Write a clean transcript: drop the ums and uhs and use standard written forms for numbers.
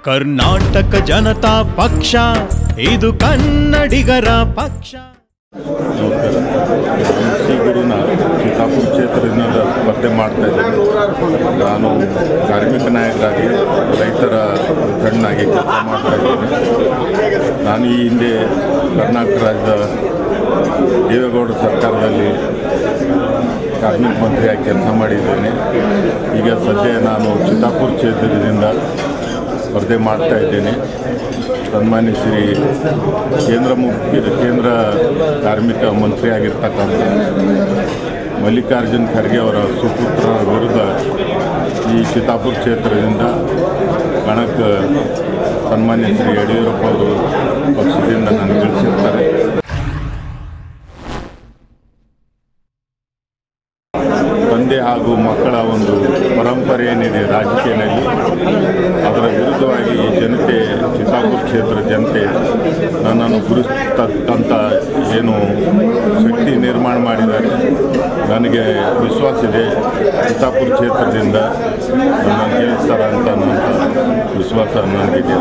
ಕರ್ನಾಟಕ ಜನತಾ ಪಕ್ಷ ಇದು ಕನ್ನಡಿಗರ ಪಕ್ಷ. ಶ್ರೀ ಗುರುನ ಚಿತ್ತಾಪುರ ಕ್ಷೇತ್ರದಿಂದ ಸ್ಪರ್ಧೆ ಮಾಡ್ತಾ ಇದ್ದೇನೆ. ನಾನು ಕಾರ್ಮಿಕ ನಾಯಕರಾಗಿ ರೈತರ ಮುಖಂಡನಾಗಿ ಕೆಲಸ ಮಾಡ್ತಾ ಇದ್ದೇನೆ. ನಾನು ಈ ಹಿಂದೆ ಕರ್ನಾಟಕ ರಾಜ್ಯದ ದೇವೇಗೌಡ ಸರ್ಕಾರದಲ್ಲಿ ಕಾರ್ಮಿಕ ಮಂತ್ರಿಯಾಗಿ ಕೆಲಸ ಮಾಡಿದ್ದೇನೆ. ಈಗ ಸದ್ಯ ನಾನು ಚಿತ್ತಾಪುರ ಕ್ಷೇತ್ರದಿಂದ ಸ್ಪರ್ಧೆ ಮಾಡ್ತಾ ಇದ್ದೇನೆ. ಸನ್ಮಾನ್ಯ ಶ್ರೀ ಕೇಂದ್ರ ಕಾರ್ಮಿಕ ಮಂತ್ರಿ ಆಗಿರ್ತಕ್ಕಂಥ ಮಲ್ಲಿಕಾರ್ಜುನ್ ಖರ್ಗೆ ಅವರ ಸುಪುತ್ರರ ವಿರುದ್ಧ ಈ ಚಿತ್ತಾಪುರ ಕ್ಷೇತ್ರದಿಂದ ಕಣಕ್ಕೆ ಸನ್ಮಾನ್ಯ ಶ್ರೀ ಯಡಿಯೂರಪ್ಪ ಅವರು ಪಕ್ಷದಿಂದ ನನಗೆ ಗೆಲ್ಲಿಸಿರ್ತಾರೆ. ತಂದೆ ಹಾಗೂ ಮಕ್ಕಳ ಒಂದು ಪರಂಪರೆ ಏನಿದೆ ರಾಜಕೀಯದಲ್ಲಿ, ಅದರ ವಿರುದ್ಧವಾಗಿ ಈ ಜನತೆ, ಚಿತ್ತಾಪುರ ಕ್ಷೇತ್ರ ಜನತೆ ನನ್ನನ್ನು ಗುರುತಕ್ಕಂಥ ಏನು ಶಕ್ತಿ ನಿರ್ಮಾಣ ಮಾಡಿದ್ದಾರೆ. ನನಗೆ ವಿಶ್ವಾಸ ಇದೆ, ಚಿತ್ತಾಪುರ ಕ್ಷೇತ್ರದಿಂದ ನನ್ನನ್ನು ಗೆಲ್ಲಿಸ್ತಾರೆ ಅಂತ ವಿಶ್ವಾಸ ನನಗಿದೆ.